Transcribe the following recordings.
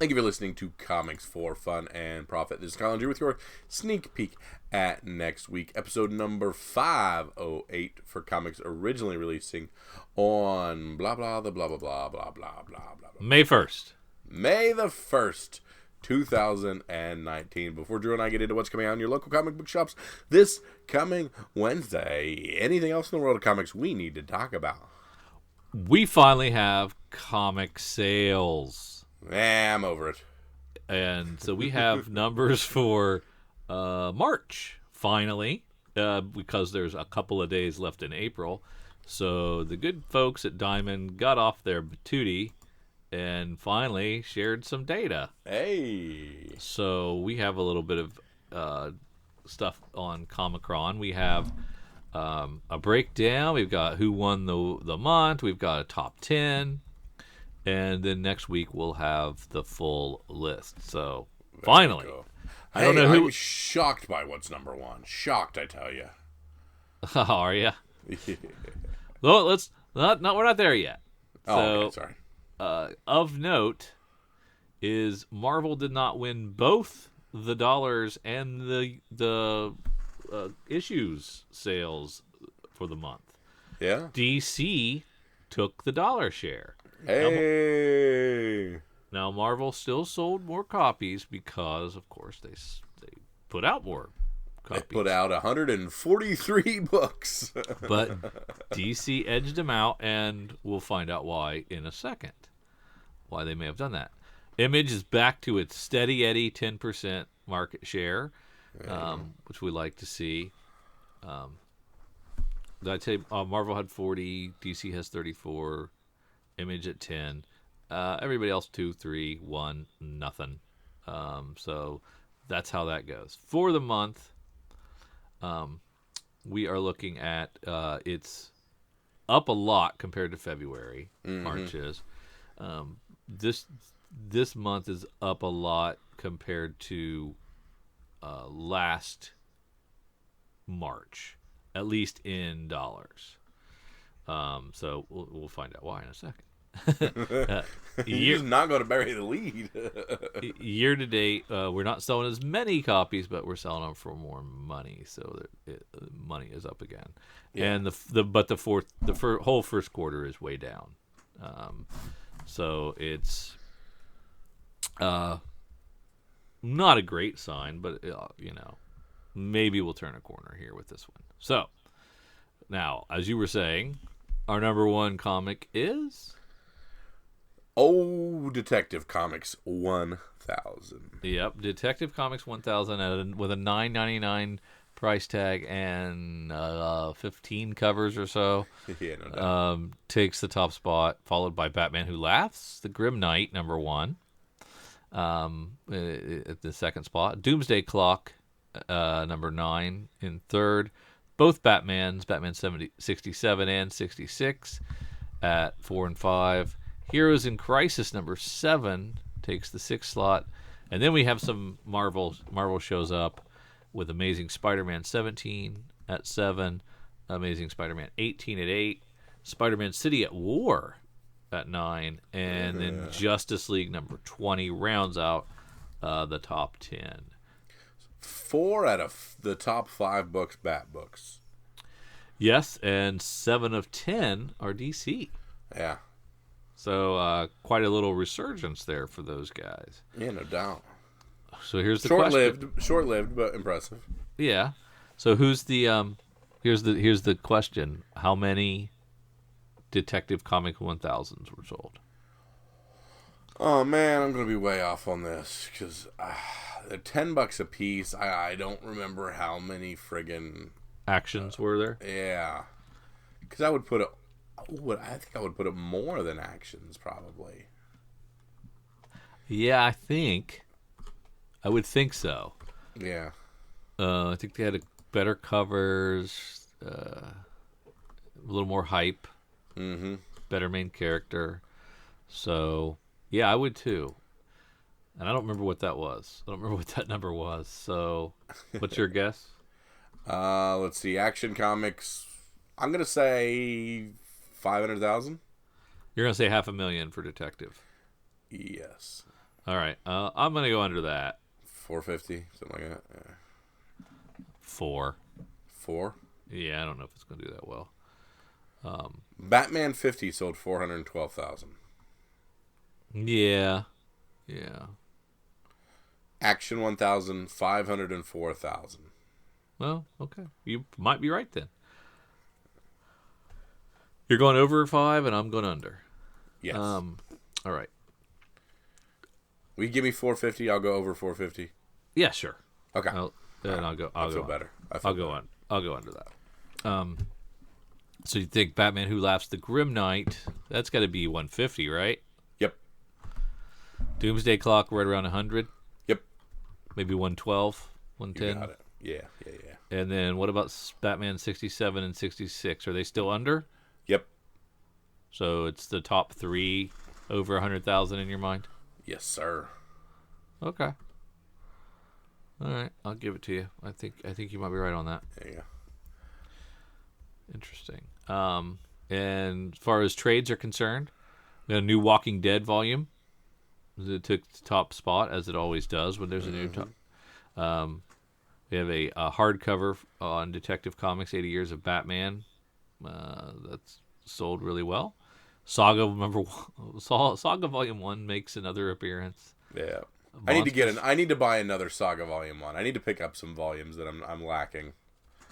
Thank you for listening to Comics for Fun and Profit. This is Colin G with your sneak peek at next week, episode number 508 for comics originally releasing on blah blah the blah blah blah blah blah blah blah. May 1st. May the 1st, 2019. Before Drew and I get into what's coming out in your local comic book shops this coming Wednesday, anything else in the world of comics we need to talk about? We finally have comic sales. I'm over it. And so we have numbers for March, finally, because there's a couple of days left in April. So the good folks at Diamond got off their patootie and finally shared some data. Hey. So we have a little bit of stuff on Comicron. We have a breakdown. We've got who won the month. We've got a top 10. And then next week we'll have the full list. So finally, I don't know who. I'm shocked by what's number one. Shocked, I tell you. Are you? Well, let's not. We're not there yet. Oh, okay, sorry. Of note is Marvel did not win both the dollars and the issues sales for the month. Yeah. DC took the dollar share. Hey. Now Marvel still sold more copies because, of course, they put out more copies. They put out 143 books. But DC edged them out, and we'll find out why in a second. Why they may have done that. Image is back to its steady Eddie 10% market share, which we like to see. I'd say Marvel had 40, DC has 34. Image at 10. Everybody else 2, 3, 1, nothing. So that's how that goes. For the month, we are looking at it's up a lot compared to February. March is. This month is up a lot compared to last March, at least in dollars. So we'll find out why in a second. You're not going to bury the lead. Year to date, we're not selling as many copies, but we're selling them for more money. So money is up again. Yeah. And the whole first quarter is way down. So it's not a great sign, but maybe we'll turn a corner here with this one. So now, as you were saying, our number one comic is Detective Comics 1000. Yep, Detective Comics 1000 with a $9.99 price tag and 15 covers or so. Yeah, no doubt. Takes the top spot, followed by Batman Who Laughs, The Grim Knight, number one. At the second spot, Doomsday Clock, number 9 in third. Both Batman 67 and 66 at 4 and 5. Heroes in Crisis number 7 takes the 6th slot. And then we have some Marvel shows up with Amazing Spider-Man 17 at 7, Amazing Spider-Man 18 at 8, Spider-Man City at War at 9, and then Justice League number 20 rounds out the top 10. 4 out of the top 5 books, Bat books. Yes, and 7 of 10 are DC. Yeah. So quite a little resurgence there for those guys. Yeah, no doubt. So here's the question. Short-lived, but impressive. Yeah. So who's the here's the question. How many Detective Comic 1000s were sold? Oh man, I'm gonna be way off on this because they're $10 a piece. I don't remember how many friggin' actions were there. Yeah, because I would put it. I think I would put it more than actions probably. Yeah, I would think so. Yeah. I think they had better covers, a little more hype, better main character. So. Yeah, I would too. And I don't remember what that was. I don't remember what that number was. So, what's your guess? Let's see. Action Comics. I'm going to say 500,000. You're going to say 500,000 for Detective. Yes. All right. I'm gonna go under that. 450, something like that. Yeah. 4. 4. Yeah, I don't know if it's gonna do that well. Batman 50 sold 412,000. Yeah. Action 1000, 504,000. Well, okay. You might be right then. You're going over 5, and I'm going under. Yes. All right. Will you give me 450? I'll go over 450. Yeah, sure. Okay. Then I'll go. I feel on. better. I'll go on. I'll go under that. So you think Batman Who Laughs the Grim Knight? That's got to be 150, right? Yep. Doomsday Clock right around 100. Yep. Maybe 112, 110. You got it. Yeah. And then what about Batman 67 and 66? Are they still under? Yep. So it's the top 3 over 100,000 in your mind? Yes, sir. Okay. All right, I'll give it to you. I think you might be right on that. There you go. Interesting. And as far as trades are concerned, we got a new Walking Dead volume. It took the top spot, as it always does when there's a new top. We have a hardcover on Detective Comics, 80 Years of Batman. That's sold really well. Saga Volume 1 makes another appearance. Yeah. Monsters. I need to buy another Saga Volume 1. I need to pick up some volumes that I'm lacking.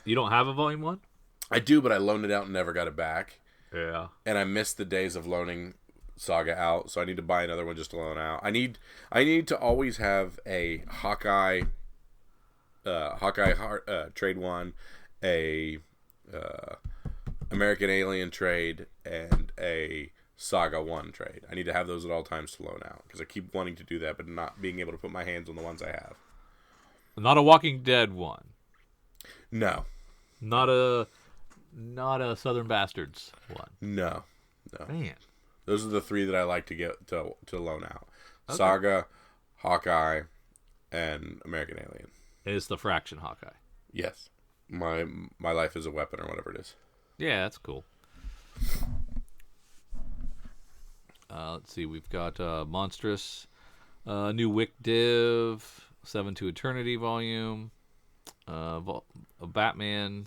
You don't have a Volume 1? I do, but I loaned it out and never got it back. Yeah. And I missed the days of loaning Saga out, so I need to buy another one just to loan out. I need to always have a Hawkeye trade one, a American Alien trade, and a Saga 1 trade. I need to have those at all times to loan out, because I keep wanting to do that, but not being able to put my hands on the ones I have. Not a Walking Dead one. No. Not a Southern Bastards one. No. Man. Those are the 3 that I like to get to loan out. Okay. Saga, Hawkeye, and American Alien. It's the Fraction Hawkeye. Yes. My life is a weapon, or whatever it is. Yeah, that's cool. Let's see. We've got Monstrous, new Wick Div, 7 to Eternity volume, Batman,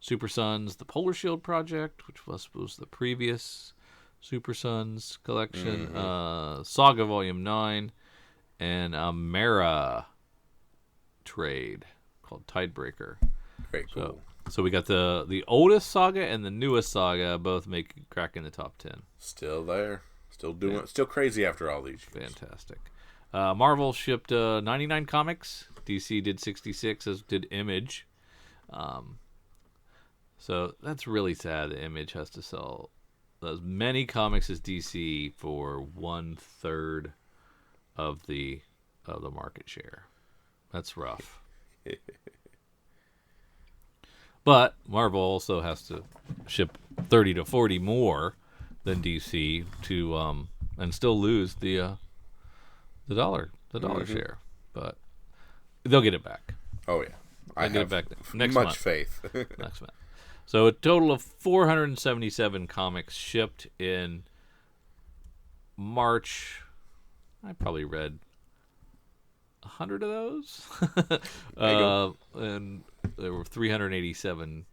Super Sons, the Polar Shield Project, which was the previous Super Sons collection, Saga Volume 9, and a Mara trade called Tidebreaker. Very cool. So we got the oldest Saga and the newest Saga both crack in the top 10. Still there. Still doing it. Still crazy after all these years. Fantastic. Marvel shipped 99 comics. DC did 66, as did Image. So that's really sad that Image has to sell as many comics as DC for 1/3 of the market share. That's rough. But Marvel also has to ship 30 to 40 more than DC to and still lose the dollar share. But they'll get it back. Oh yeah, I get have it back next much month. faith. Next month. So a total of 477 comics shipped in March. I probably read 100 of those. And there were 387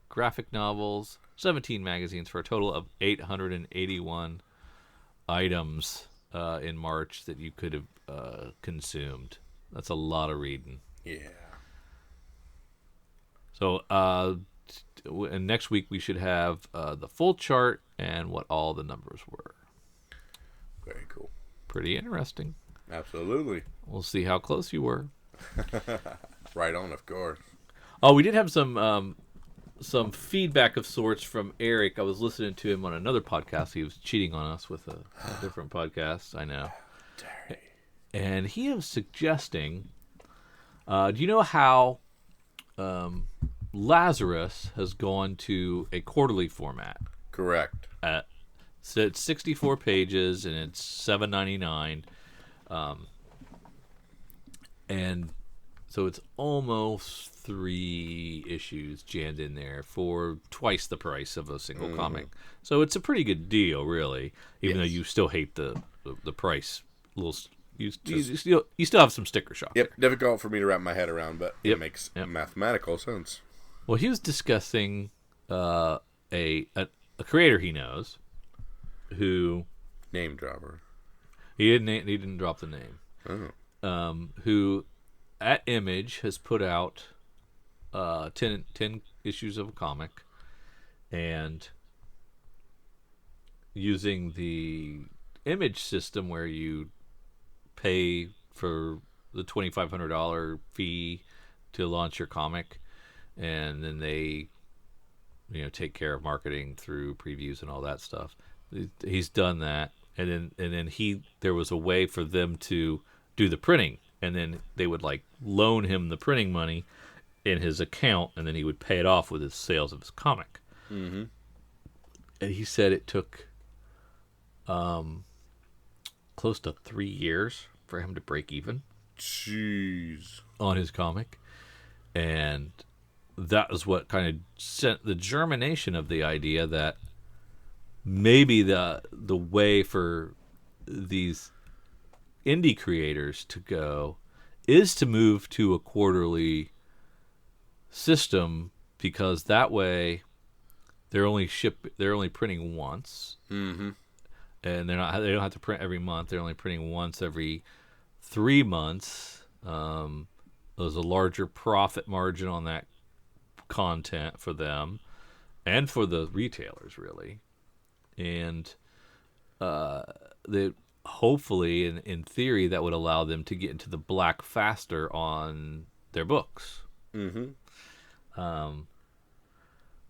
graphic novels, 17 magazines, for a total of 881 items in March that you could have consumed. That's a lot of reading. Yeah. So and next week we should have the full chart and what all the numbers were. Very cool. Pretty interesting. Absolutely. We'll see how close you were. Right on, of course. Oh, we did have some feedback of sorts from Eric. I was listening to him on another podcast. He was cheating on us with a different podcast. I know. Dirty. And he was suggesting, do you know how Lazarus has gone to a quarterly format? Correct. So it's 64 pages and it's $7.99, and so it's almost 3 issues jammed in there for twice the price of a single comic. So it's a pretty good deal, really, even though you still hate the price, a little you still have some sticker shock. Yep, difficult for me to wrap my head around, but it makes Yep. mathematical sense. Well, he was discussing a creator he knows who Name dropper. he didn't drop the name. Oh. Who at Image has put out 10 issues of a comic, and using the Image system where you pay for the $2,500 fee to launch your comic, and then they take care of marketing through previews and all that stuff. He's done that, and then there was a way for them to do the printing, and then they would like loan him the printing money in his account, and then he would pay it off with his sales of his comic. Mm-hmm. And he said it took close to 3 years for him to break even. Jeez. On his comic, and that was what kind of sent the germination of the idea that maybe the way for these indie creators to go is to move to a quarterly system, because that way they're only printing once. Mm-hmm. And they don't have to print every month. They're only printing once every 3 months. There's a larger profit margin on that content for them and for the retailers, really. And hopefully, in theory, that would allow them to get into the black faster on their books. Mm-hmm.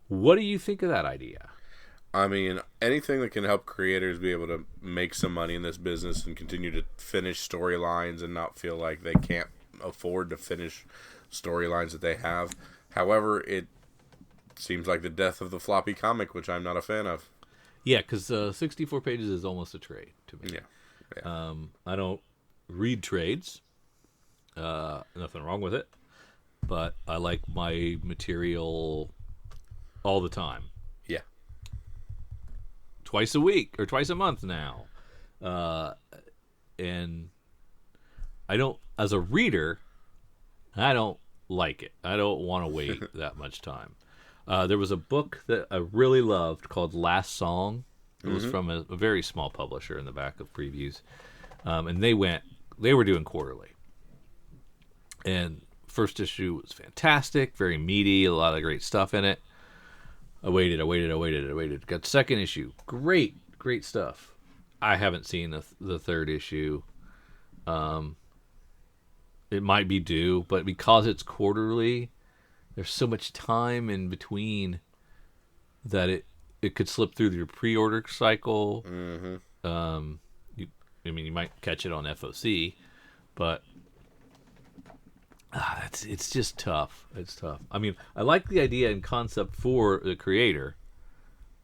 What do you think of that idea? I mean, anything that can help creators be able to make some money in this business and continue to finish storylines and not feel like they can't afford to finish storylines that they have. However, it seems like the death of the floppy comic, which I'm not a fan of. Yeah, because 64 pages is almost a trade to me. Yeah. I don't read trades. Nothing wrong with it. But I like my material all the time. Yeah. Twice a week or twice a month now. And I don't, as a reader, I don't like it. I don't want to wait that much time. There was a book that I really loved called Last Song. It was from a very small publisher in the back of previews. And they were doing quarterly. And first issue was fantastic, very meaty, a lot of great stuff in it. I waited. Got second issue. Great stuff. I haven't seen the third issue. It might be due, but because it's quarterly, there's so much time in between that it could slip through your pre-order cycle. Mm-hmm. You might catch it on FOC, but it's just tough. It's tough. I mean, I like the idea and concept for the creator.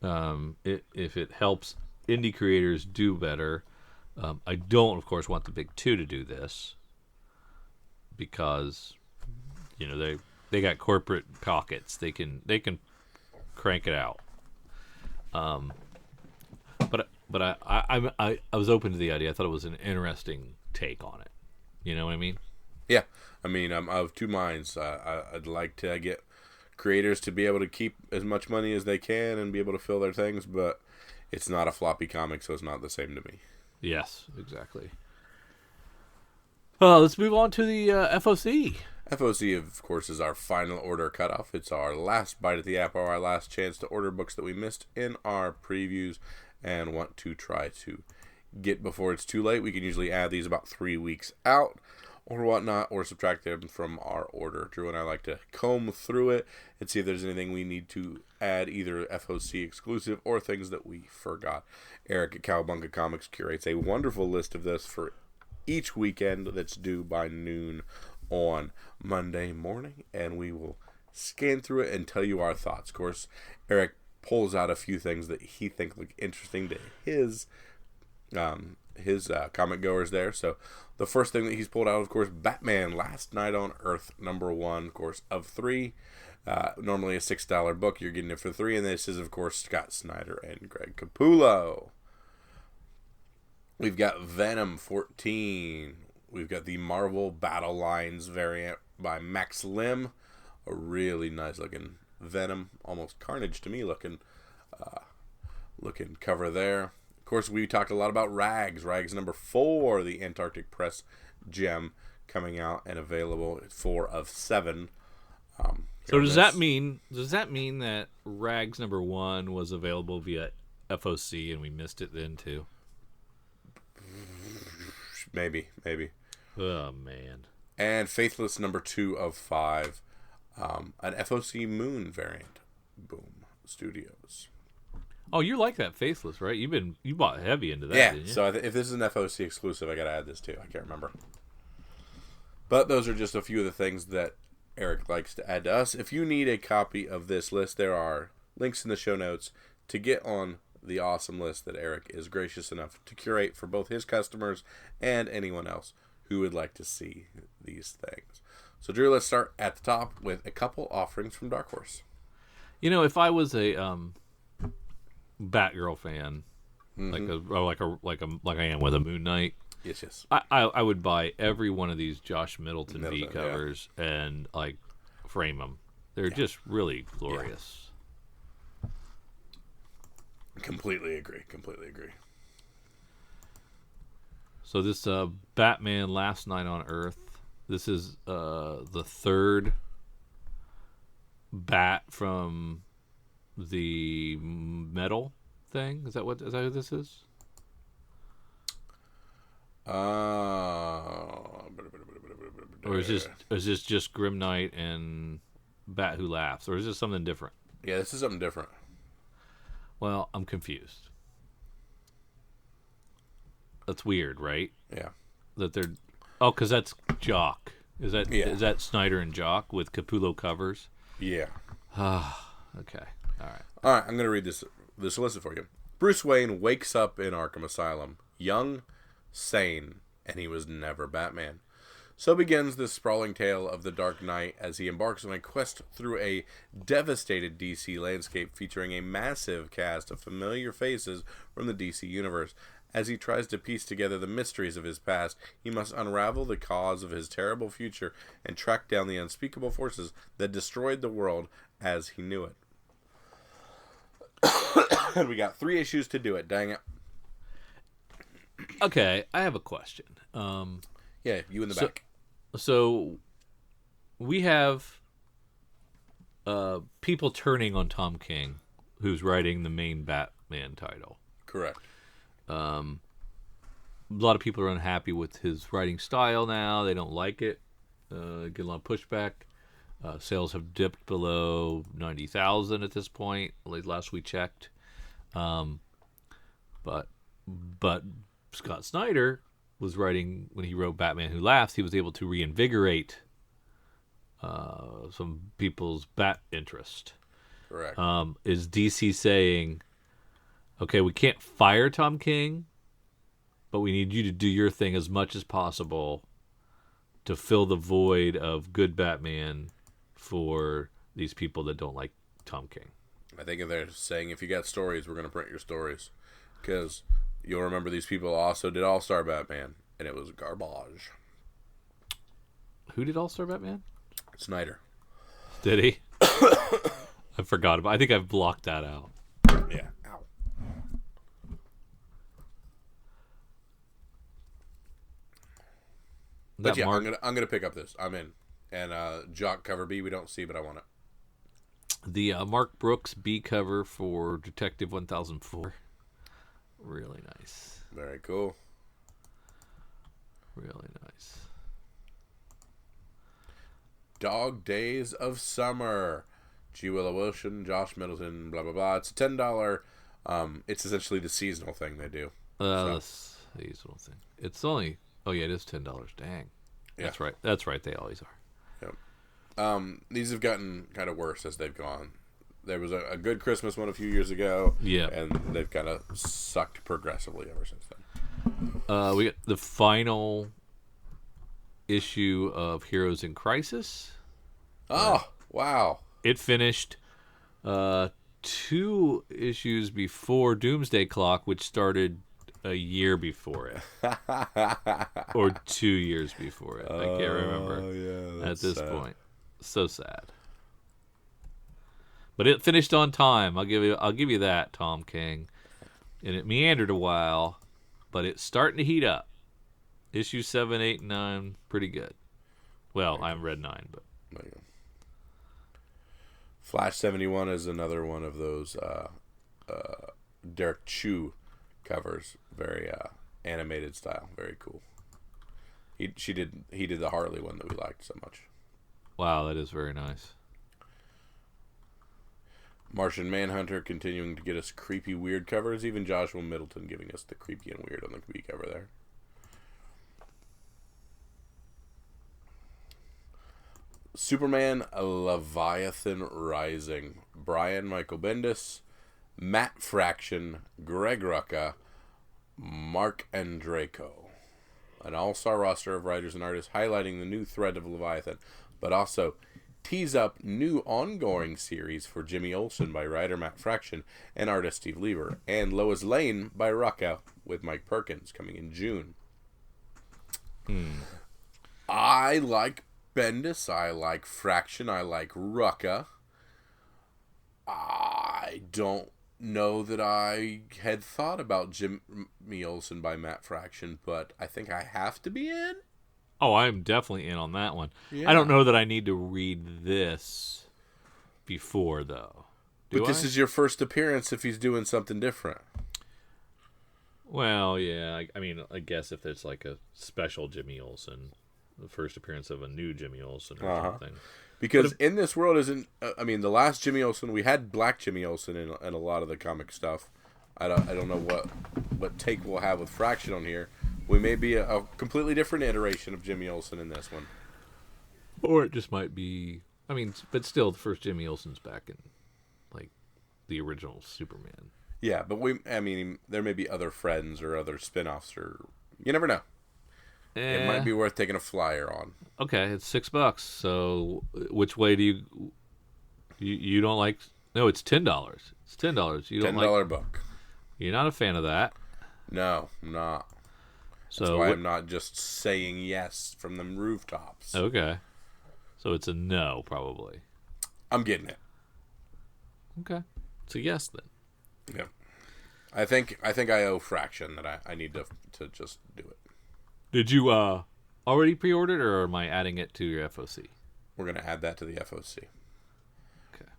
If it helps indie creators do better. I don't, of course, want the big two to do this, because they got corporate pockets. They can crank it out. But I was open to the idea. I thought it was an interesting take on it. You know what I mean? Yeah. I mean, I'm of two minds. I'd like to get creators to be able to keep as much money as they can and be able to fill their things, but it's not a floppy comic, so it's not the same to me. Yes, exactly. Let's move on to the FOC. FOC, of course, is our final order cutoff. It's our last bite at the apple, our last chance to order books that we missed in our previews and want to try to get before it's too late. We can usually add these about 3 weeks out or whatnot, or subtract them from our order. Drew and I like to comb through it and see if there's anything we need to add, either FOC exclusive or things that we forgot. Eric at Cowabunga Comics curates a wonderful list of this for each weekend that's due by noon on Monday morning, and we will scan through it and tell you our thoughts. Of course, Eric pulls out a few things that he thinks look interesting to his comic goers there. So the first thing that he's pulled out, of course, Batman Last Night on Earth, #1, of course, of 3. Normally a $6 book, you're getting it for 3, and this is, of course, Scott Snyder and Greg Capullo. We've got Venom 14. We've got the Marvel Battle Lines variant by Max Lim. A really nice looking Venom, almost Carnage to me looking cover there. Of course, we talked a lot about Rags. Rags number 4, the Antarctic Press gem, coming out and available at 4 of 7. So does that mean that Rags number 1 was available via FOC and we missed it then too? Maybe. Oh man. And Faithless number 2 of 5, an FOC Moon variant. Boom Studios. Oh, you like that Faithless, right? You bought heavy into that, Yeah. didn't you? So if this is an FOC exclusive, I gotta add this too. I can't remember. But those are just a few of the things that Eric likes to add to us. If you need a copy of this list, there are links in the show notes to get on the awesome list that Eric is gracious enough to curate for both his customers and anyone else who would like to see these things. So, Drew, let's start at the top with a couple offerings from Dark Horse. You know, if I was a Batgirl fan, like I am with a Moon Knight, yes, I would buy every one of these Josh Middleton V covers and like frame them. They're just really glorious. Yeah. Completely agree. So this Batman Last Night on Earth. This is the third bat from the metal thing. Is that who this is? Or is this just Grim Knight and Bat Who Laughs, or is this something different? Yeah, this is something different. Well, I'm confused. That's weird, right? Yeah. That they're because that's Jock. Is that Snyder and Jock with Capullo covers? Yeah. Okay. All right. I'm gonna read this list for you. Bruce Wayne wakes up in Arkham Asylum, young, sane, and he was never Batman. So begins this sprawling tale of the Dark Knight as he embarks on a quest through a devastated DC landscape featuring a massive cast of familiar faces from the DC universe. As he tries to piece together the mysteries of his past, he must unravel the cause of his terrible future and track down the unspeakable forces that destroyed the world as he knew it. And we got 3 issues to do it, dang it. Okay, I have a question. Yeah, you in the back. So we have people turning on Tom King, who's writing the main Batman title. Correct. A lot of people are unhappy with his writing style now. They don't like it. Get a lot of pushback. Sales have dipped below 90,000 at this point, at least last we checked. But Scott Snyder was writing, when he wrote Batman Who Laughs, he was able to reinvigorate some people's Bat interest. Correct. Is DC saying, okay, we can't fire Tom King, but we need you to do your thing as much as possible to fill the void of good Batman for these people that don't like Tom King? I think they're saying, if you got stories, we're going to print your stories. Because you'll remember these people also did All-Star Batman, and it was garbage. Who did All-Star Batman? Snyder. Did he? I forgot about. I think I've blocked that out. Yeah. Ow. But yeah, I'm gonna pick up this. I'm in. And Jock cover B we don't see, but I want it. The Mark Brooks B cover for Detective 1004. Really nice. Very cool. Really nice. Dog Days of Summer. G. Willow Wilson, Josh Middleton, blah, blah, blah. It's a $10. It's essentially the seasonal thing they do. The seasonal thing. It's only... Oh, yeah, it is $10. Dang. Yeah. That's right. That's right. They always are. Yep. These have gotten kind of worse as they've gone. There was a good Christmas one a few years ago. Yeah. And they've kind of sucked progressively ever since then. We got the final issue of Heroes in Crisis. Oh, wow. It finished 2 issues before Doomsday Clock, which started a year before it. Or 2 years before it. I can't remember Yeah, at this sad. point. So sad. But it finished on time. I'll give you that, Tom King. And it meandered a while, but it's starting to heat up. Issue 7, 8, and 9, pretty good. Well, I haven't read 9, but There you go. Flash 71 is another one of those Derek Chu covers. Very animated style. Very cool. He did the Harley one that we liked so much. wow, that is very nice. Martian Manhunter continuing to get us creepy, weird covers. Even Joshua Middleton giving us the creepy and weird on the creepy cover there. Superman Leviathan Rising. Brian Michael Bendis, Matt Fraction, Greg Rucka, Mark Andreyko. An all-star roster of writers and artists highlighting the new thread of Leviathan, but also tease up new ongoing series for Jimmy Olsen by writer Matt Fraction and artist Steve Lieber, and Lois Lane by Rucka with Mike Perkins coming in June. I like Bendis, I like Fraction, I like Rucka. I don't know that I had thought about Jimmy Olsen by Matt Fraction, but I think I have to be in. Oh, I'm definitely in on that one. Yeah. I don't know that I need to read this before, though. But this is your first appearance if he's doing something different. Well, yeah. I mean, I guess if it's like a special Jimmy Olsen, the first appearance of a new Jimmy Olsen or something. Because in this world isn't... I mean, the last Jimmy Olsen, we had Black Jimmy Olsen in a lot of the comic stuff. I don't know what take we'll have with Fraction on here. We may be a completely different iteration of Jimmy Olsen in this one. Or it just might be... I mean, but still, the first Jimmy Olsen's back in, like, the original Superman. Yeah, but there may be other friends or other spin-offs, or... You never know. It might be worth taking a flyer on. Okay, it's $6. So, which way do you don't like? No, it's $10. It's $10. You don't $10 book. You're not a fan of that. No, I'm not. So That's why I'm not just saying yes from the rooftops. Okay, so it's a no, probably. I'm getting it. Okay, it's a yes then. Yeah, I think I owe Fraction that I need to just do it. Did you already pre-order it, or am I adding it to your FOC? We're gonna add that to the FOC. Okay.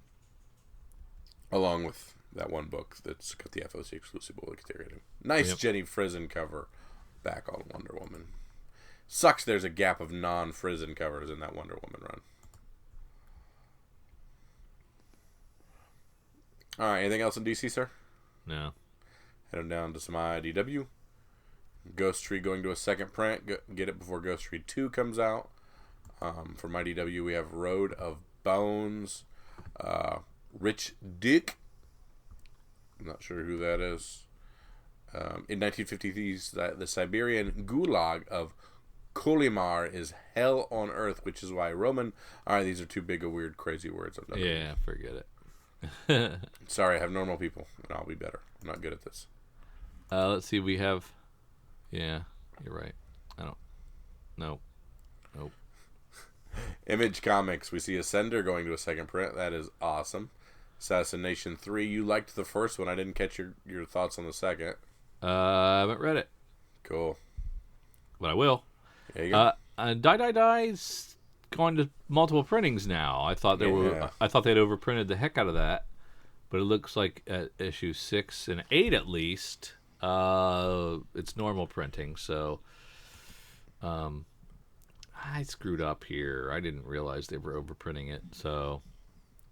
Along with that one book that's got the FOC exclusive we'll get to. Nice Jenny Frison cover back on Wonder Woman. Sucks there's a gap of non-Frison covers in that Wonder Woman run. Alright, anything else in DC, sir? No. Head down to some IDW. Ghost Tree going to a second print. Get it before Ghost Tree 2 comes out. From IDW, we have Road of Bones. Rich Dick. I'm not sure who that is. In 1950s, the Siberian gulag of Kolimar is hell on earth, which is why Roman... Alright, these are too big of weird, crazy words. Yeah, forget it. Sorry, I have normal people, and I'll be better. I'm not good at this. Let's see, we have... Yeah, you're right. I don't... Nope. Image Comics, we see Ascender going to a second print. That is awesome. Assassination 3, you liked the first one. I didn't catch your thoughts on the second. I haven't read it. Cool. But I will. There you go. Die-Die's going to multiple printings now. I thought they'd overprinted the heck out of that. But it looks like at issue 6 and 8 at least... it's normal printing, so I screwed up here. I didn't realize they were overprinting it, so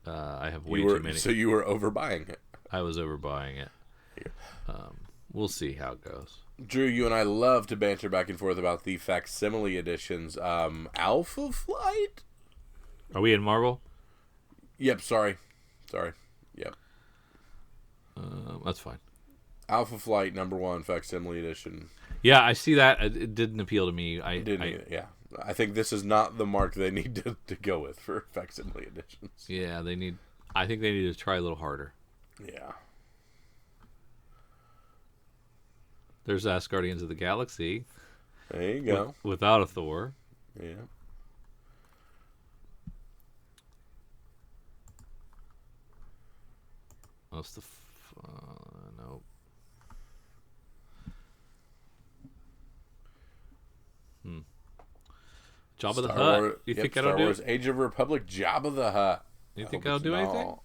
I have way too many. So you were overbuying it. I was overbuying it. We'll see how it goes. Drew, you and I love to banter back and forth about the facsimile editions. Alpha Flight? Are we in Marvel? Yep, sorry. Yep. That's fine. Alpha Flight #1 facsimile edition. Yeah, I see that. It didn't appeal to me. Yeah. I think this is not the mark they need to go with for facsimile editions. Yeah, I think they need to try a little harder. Yeah. There's Guardians of the Galaxy. There you go. Without a Thor. Yeah. What's the... nope. Jabba the Hutt. You think I don't do it? Age of Republic, Jabba the Hutt. You think I'll do anything?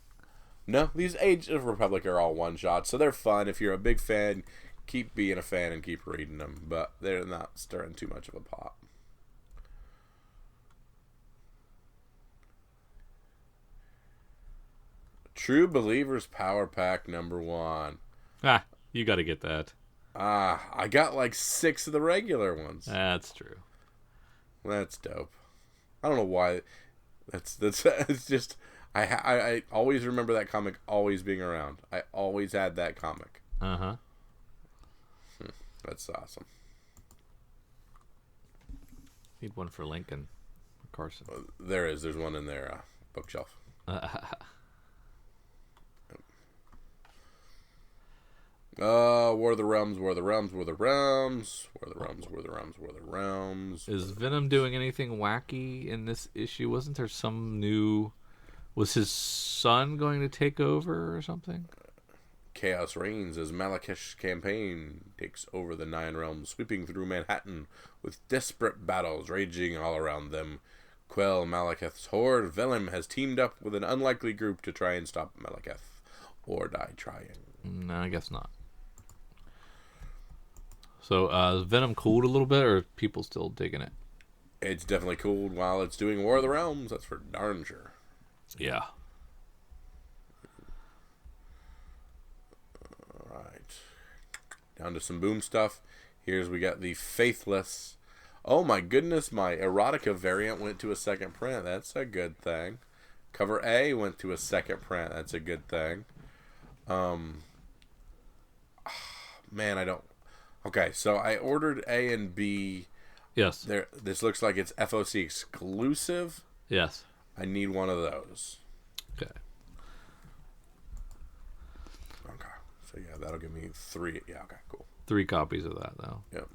No, these Age of Republic are all one-shots, so they're fun. If you're a big fan, keep being a fan and keep reading them, but they're not stirring too much of a pot. True Believers Power Pack #1. You got to get that. I got like 6 of the regular ones. That's true. That's dope. I don't know why. That's it's just I always remember that comic always being around. I always had that comic. That's awesome. Need one for Lincoln. Carson. There's one in their bookshelf. War of the Realms, War of the Realms, War of the Realms, War of the Realms, War of the Realms, War of the Realms. Is Venom doing anything wacky in this issue? Wasn't there some new... Was his son going to take over or something? Chaos reigns as Malekith's campaign takes over the 9 realms, sweeping through Manhattan with desperate battles raging all around them. Quell Malekith's horde, Venom has teamed up with an unlikely group to try and stop Malekith, or die trying. No, I guess not. So, is Venom cooled a little bit, or are people still digging it? It's definitely cooled while it's doing War of the Realms, that's for darn sure. Yeah. Alright. Down to some Boom stuff. We got the Faithless. Oh my goodness, my erotica variant went to a second print. That's a good thing. Cover A went to a second print. That's a good thing. Man, I don't... Okay, so I ordered A and B. Yes. This looks like it's FOC exclusive. Yes. I need one of those. Okay. Okay. So yeah, that'll give me 3. Yeah, okay, cool. 3 copies of that, though. Yep.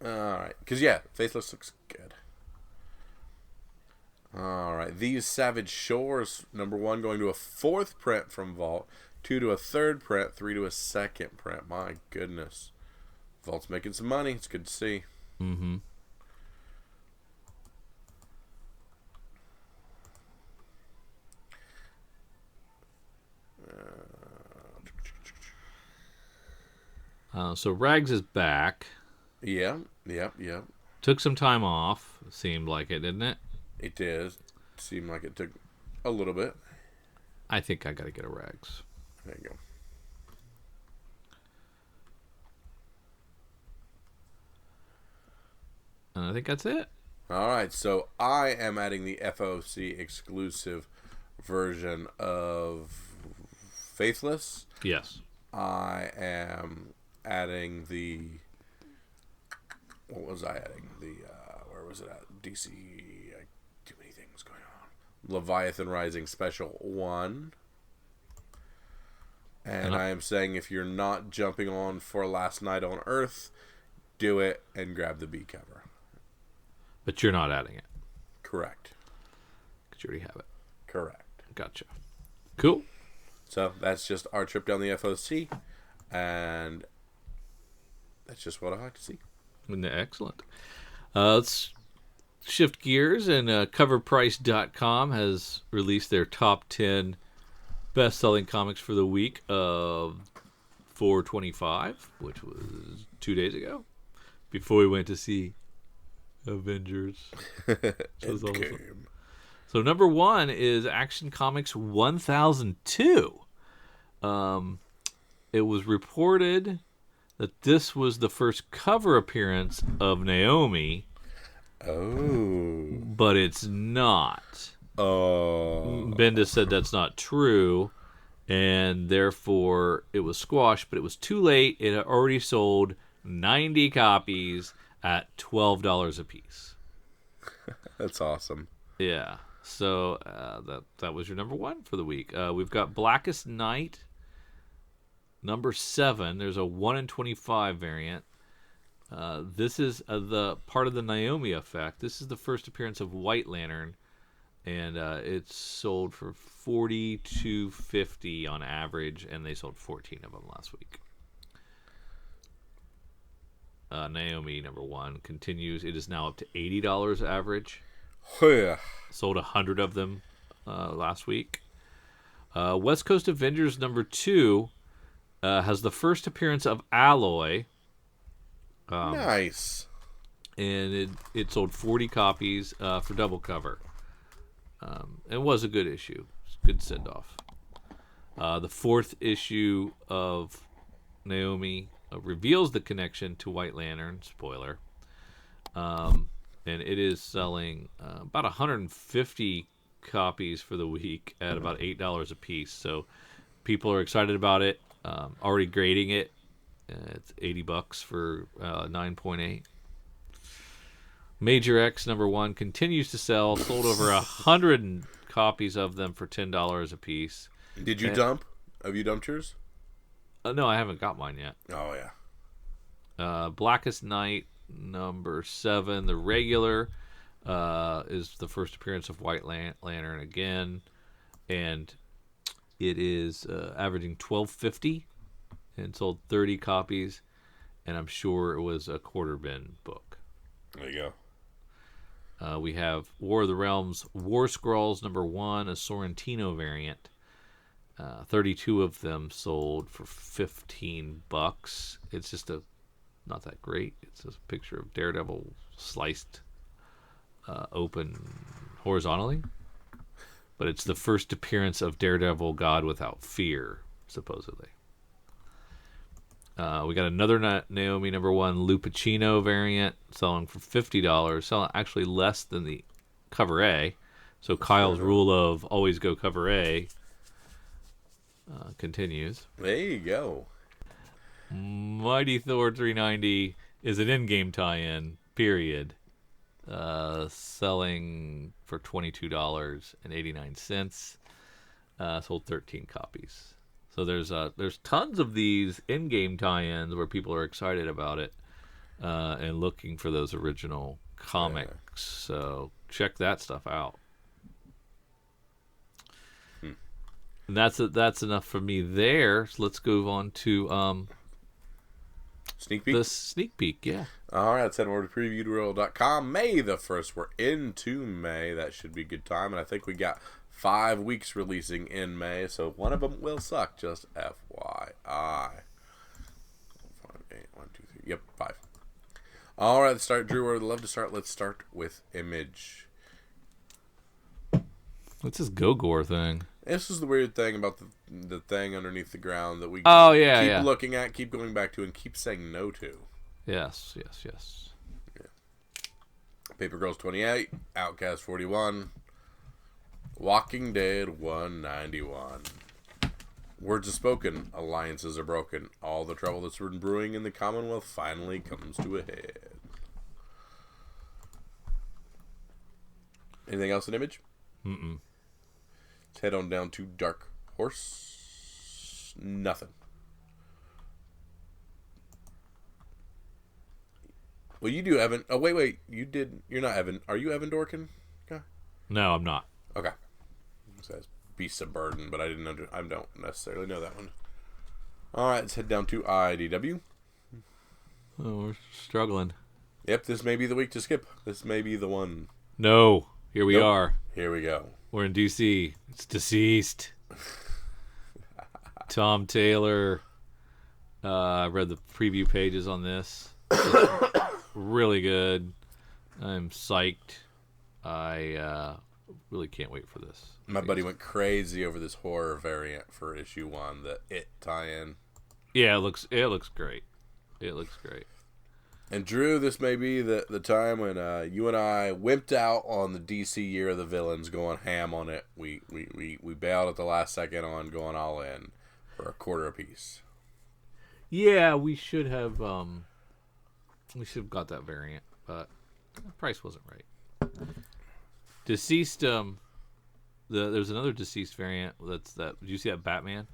Alright. Because, yeah, Faithless looks good. Alright. These Savage Shores, #1, going to a 4th print from Vault. 2 to a 3rd print. 3 to a 2nd print. My goodness. Vault's making some money. It's good to see. Mm-hmm. So Rags is back. Yeah. Took some time off. Seemed like it, didn't it? It did. Seemed like it took a little bit. I think I got to get a Rags. There you go. And I think that's it. All right, so I am adding the FOC exclusive version of Faithless. Yes. I am adding the... What was I adding? Where was it at? DC... too many things going on. Leviathan Rising Special 1. And I am saying if you're not jumping on for Last Night on Earth, do it and grab the B cover. But you're not adding it. Correct. Because you already have it. Correct. Gotcha. Cool. So that's just our trip down the FOC, and that's just what I like to see. Excellent. Let's shift gears, and Covrprice.com has released their top 10 best-selling comics for the week of 4/25, which was 2 days ago, before we went to see Avengers. Endgame. So #1 is Action Comics 1002. It was reported that this was the first cover appearance of Naomi. Oh. But it's not. Oh. Bendis said that's not true, and therefore it was squashed, but it was too late. It had already sold 90 copies at $12 a piece. That's awesome. Yeah. So that was your #1 for the week. We've got Blackest Night Number 7, there's a 1 in 25 variant. This is the part of the Naomi effect. This is the first appearance of White Lantern, and it's sold for $42.50 on average, and they sold 14 of them last week. Naomi, number 1, continues. It is now up to $80 average. Yeah. Sold 100 of them last week. West Coast Avengers number 2 has the first appearance of Alloy. Nice. And it sold 40 copies for double cover. It was a good issue. Good send-off. The 4th issue of Naomi reveals the connection to White Lantern. Spoiler. And it is selling about 150 copies for the week at about $8 a piece. So people are excited about it. Already grading it. It's $80 for 9.8. Major X number 1 continues to sell. Sold over 100 copies of them for $10 a piece. Did you dump? Have you dumped yours? No, I haven't got mine yet. Oh yeah. Blackest Night number 7, the regular, is the first appearance of White Lantern again, and it is averaging $12.50 and sold 30 copies, and I'm sure it was a quarter bin book. There you go. We have War of the Realms War Scrolls number 1, a Sorrentino variant. 32 of them sold for $15. It's just not that great. It's a picture of Daredevil sliced open horizontally. But it's the first appearance of Daredevil God Without Fear, supposedly. We got another Naomi number 1 Lupacino variant selling for $50, selling actually less than the cover A. So Kyle's rule of always go cover A continues. There you go. Mighty Thor 390 is an in-game tie-in, period. Selling for $22.89. Sold 13 copies. So there's tons of these in-game tie-ins where people are excited about it and looking for those original comics. Yeah. So check that stuff out. And that's enough for me there. So let's go on to sneak peek. The sneak peek, yeah. All right, let's head over to previewworld.com. May the 1st. We're into May. That should be a good time. And I think we got 5 weeks releasing in May, so one of them will suck. Just FYI. 5, 8, 1, 2, 3. Yep, 5. All right, let's start. Drew, where would love to start? Let's start with Image. What's this Gogor thing? This is the weird thing about the thing underneath the ground that we keep looking at, keep going back to, and keep saying no to. Yes. Yeah. Paper Girls 28, Outcast 41, Walking Dead 191. Words are spoken, alliances are broken. All the trouble that's been brewing in the Commonwealth finally comes to a head. Anything else in Image? Mm-mm. Let's head on down to Dark Horse. Nothing. Well, you do, Evan. Oh, wait. You did. You're not Evan. Are you Evan Dorkin? Okay. No, I'm not. Okay. It says Beasts of Burden, but I don't necessarily know that one. All right, let's head down to IDW. Oh, we're struggling. Yep, this may be the week to skip. This may be the one. No, here we are. Here we go. We're in DC. It's Deceased. Tom Taylor. I read the preview pages on this. Really good. I'm psyched. I really can't wait for this. My buddy went crazy over this horror variant for issue 1, the It tie-in. Yeah, it looks great. It looks great. And Drew, this may be the time when you and I wimped out on the DC Year of the Villains, going ham on it. We bailed at the last second on going all in for a quarter apiece. Yeah, we should have got that variant, but the price wasn't right. Deceased. There's another Deceased variant. Did you see that Batman?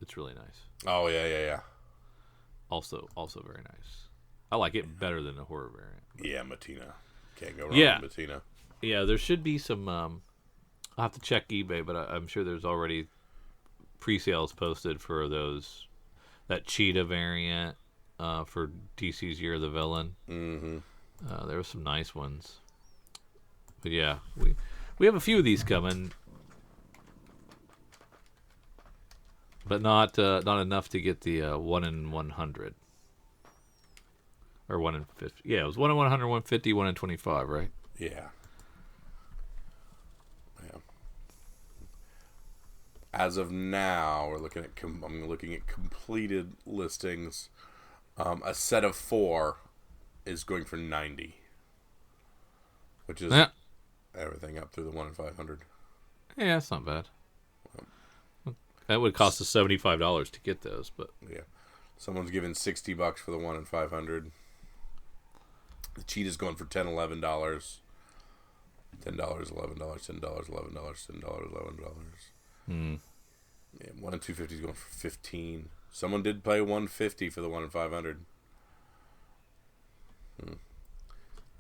It's really nice. Oh yeah. Also very nice. I like it better than the horror variant. Yeah, Matina. Can't go wrong with Matina. Yeah, there should be some. I'll have to check eBay, but I'm sure there's already pre-sales posted for that Cheetah variant for DC's Year of the Villain. Mm-hmm. There were some nice ones. But yeah, we have a few of these coming, but not enough to get the 1 in 100 or 1 in 50. Yeah, it was 1 in 100, 150, 1 in 25, right? Yeah. As of now, I'm looking at completed listings. A set of 4 is going for $90, which is everything up through the 1 in 500. Yeah, that's not bad. That would cost us $75 to get those, but yeah, someone's giving $60 for the 1 in 500. The Cheetah's going for $10, $11. $10, $11, $10, $11, $10, $11. Yeah, 1 in 250 is going for $15. Someone did pay $150 for the 1 in 500.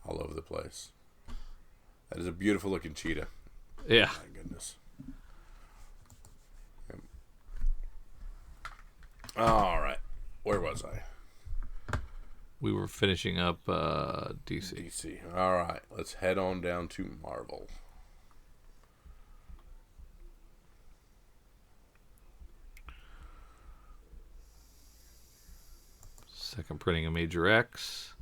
All over the place. That is a beautiful looking cheetah. Yeah. My goodness. Yep. All right. Where was I? We were finishing up DC. DC. All right. Let's head on down to Marvel. Second printing of Major X.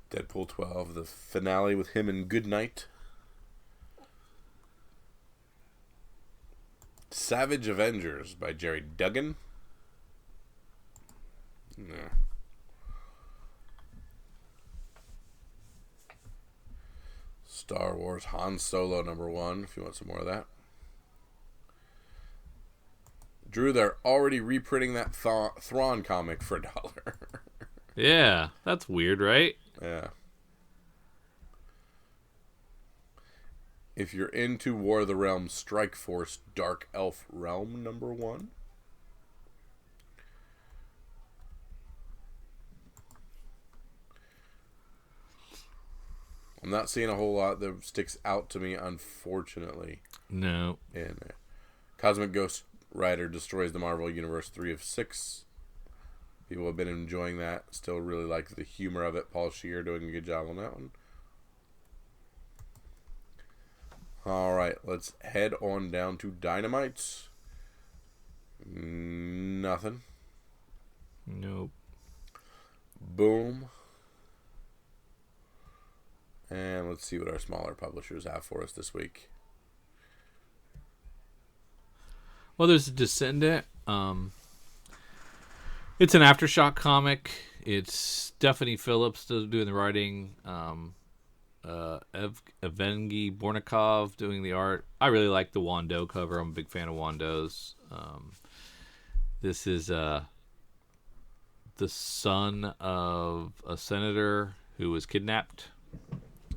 Deadpool 12, the finale with him and Goodnight. Savage Avengers by Jerry Duggan. Yeah. Star Wars Han Solo #1, if you want some more of that. Drew, they're already reprinting that Thrawn comic for $1. Yeah, that's weird, right? Yeah. If you're into War of the Realms, Strike Force Dark Elf Realm #1. I'm not seeing a whole lot that sticks out to me, unfortunately. No. And Cosmic Ghost Rider destroys the Marvel Universe 3 of 6. People have been enjoying that. Still really like the humor of it. Paul Scheer doing a good job on that one. Alright, let's head on down to Dynamite. Nothing. Nope. Boom. And let's see what our smaller publishers have for us this week. Well, there's a Descendant. It's an Aftershock comic. It's Stephanie Phillips doing the writing. Evgeny Bornikov doing the art. I really like the Wando cover. I'm a big fan of Wando's. This is the son of a senator who was kidnapped,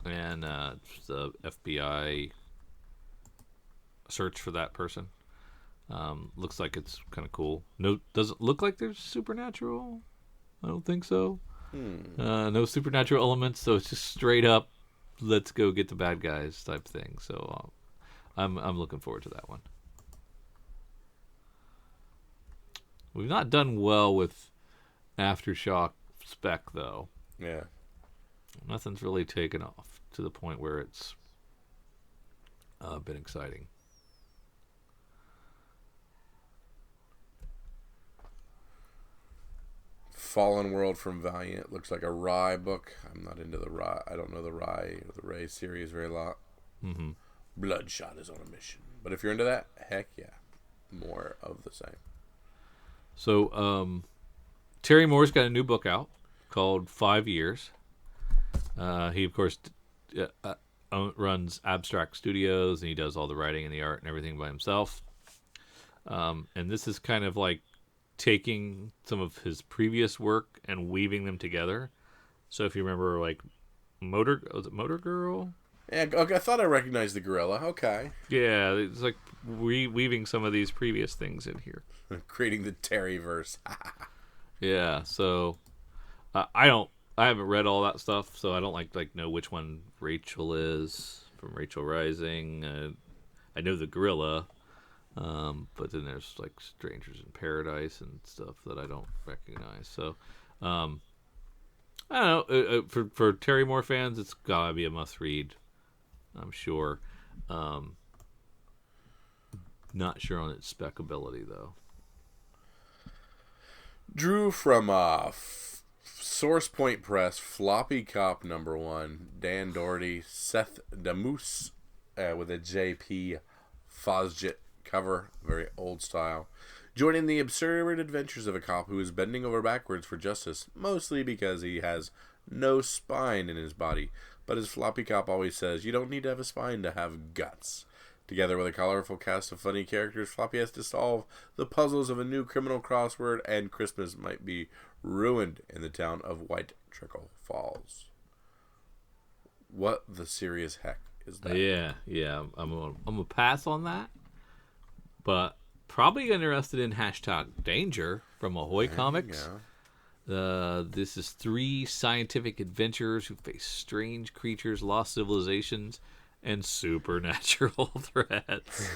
and the FBI search for that person. Looks like it's kind of cool. No, doesn't look like there's supernatural. I don't think so. No supernatural elements, so it's just straight up, let's go get the bad guys type thing. So I'm looking forward to that one. We've not done well with Aftershock spec though. Yeah. Nothing's really taken off to the point where it's been exciting. Fallen World from Valiant looks like a Rye book. I'm not into the Rye. I don't know the Ray series very lot. Mm-hmm. Bloodshot is on a mission. But if you're into that, heck yeah. More of the same. So, Terry Moore's got a new book out called 5 Years. He, of course, runs Abstract Studios, and he does all the writing and the art and everything by himself. And this is kind of like taking some of his previous work and weaving them together. So if you remember, like, was it Motor Girl? Yeah, okay, I thought I recognized the gorilla. Okay. Yeah, it's like weaving some of these previous things in here. Creating the Terryverse. Yeah, so I haven't read all that stuff, so I don't like know which one Rachel is from Rachel Rising. I know the gorilla, but then there's like Strangers in Paradise and stuff that I don't recognize. So I don't know. For Terry Moore fans, it's gotta be a must read. I'm sure. Not sure on its specability though. Drew from Source Point Press, Floppy Cop #1, Dan Doherty, Seth Damoose with a JP Fosgit cover, very old style. Joining the absurd adventures of a cop who is bending over backwards for justice, mostly because he has no spine in his body. But as Floppy Cop always says, you don't need to have a spine to have guts. Together with a colorful cast of funny characters, Floppy has to solve the puzzles of a new criminal crossword, and Christmas might be ruined in the town of White Trickle Falls. What the serious heck is that? Yeah. I'm gonna pass on that, but probably interested in #Danger from Ahoy Comics. Yeah. This is 3 scientific adventurers who face strange creatures, lost civilizations, and supernatural threats.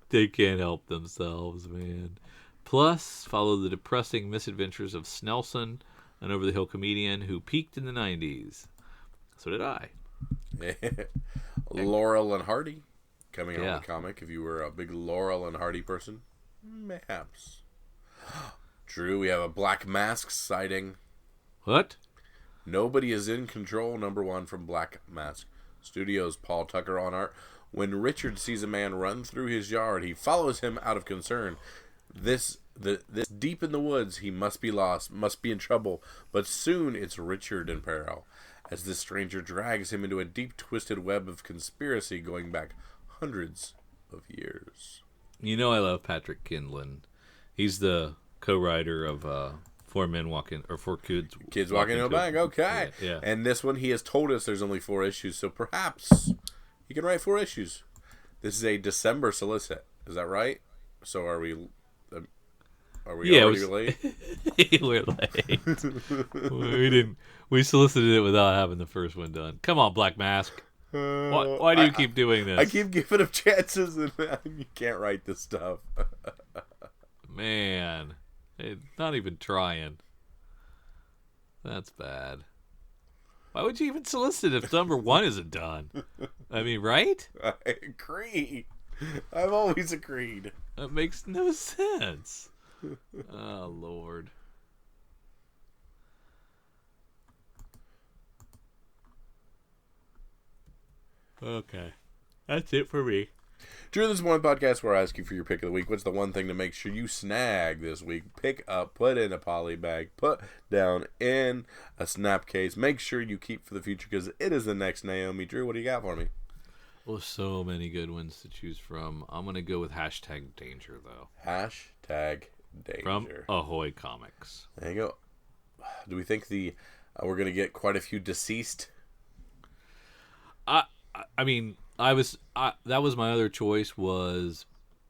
They can't help themselves, man. Plus, follow the depressing misadventures of Snelson, an over-the-hill comedian who peaked in the 90s. So did I. Laurel and Hardy coming out of the comic. If you were a big Laurel and Hardy person, mayhaps. Drew, we have a Black Mask sighting. What? Nobody is in control, #1 from Black Mask Studios, Paul Tucker on art. When Richard sees a man run through his yard, he follows him out of concern. This deep in the woods, he must be lost, must be in trouble. But soon it's Richard in peril, as this stranger drags him into a deep twisted web of conspiracy going back hundreds of years. You know I love Patrick Kindlon. He's the co-writer of Four Kids Walking in a Bag. Okay. Yeah. And this one, he has told us there's only 4 issues, so perhaps he can write 4 issues. This is a December solicit. Is that right? So are we already late? We're late. We solicited it without having the first one done. Come on, Black Mask. Why do you keep doing this? I keep giving him chances, and you can't write this stuff. Man, not even trying. That's bad. Why would you even solicit if #1 isn't done? I mean, right? I agree. I've always agreed. That makes no sense. Oh, Lord. Okay. That's it for me. Drew, this is one podcast where I ask you for your pick of the week. What's the one thing to make sure you snag this week? Pick up, put in a poly bag, put down in a snap case. Make sure you keep for the future because it is the next Naomi. Drew, what do you got for me? Well, so many good ones to choose from. I'm going to go with #Danger, though. #Danger. From Ahoy Comics. There you go. Do we think we're going to get quite a few deceased? I mean, that was my other choice. Was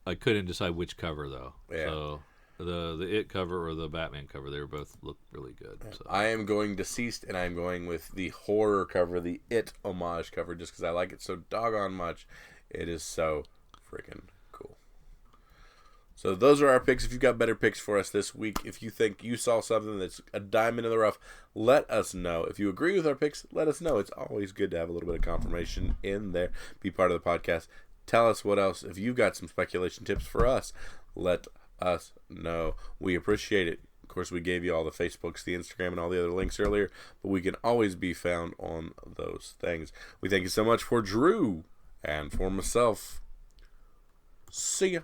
I couldn't decide which cover though. Yeah. So the It cover or the Batman cover, they both look really good. So. I am going deceased, and I'm going with the horror cover, the It homage cover, just because I like it so doggone much. It is so freaking cool. So those are our picks. If you've got better picks for us this week, if you think you saw something that's a diamond in the rough, let us know. If you agree with our picks, let us know. It's always good to have a little bit of confirmation in there. Be part of the podcast. Tell us what else. If you've got some speculation tips for us, let us know. We appreciate it. Of course, we gave you all the Facebooks, the Instagram, and all the other links earlier, but we can always be found on those things. We thank you so much for Drew and for myself. See ya.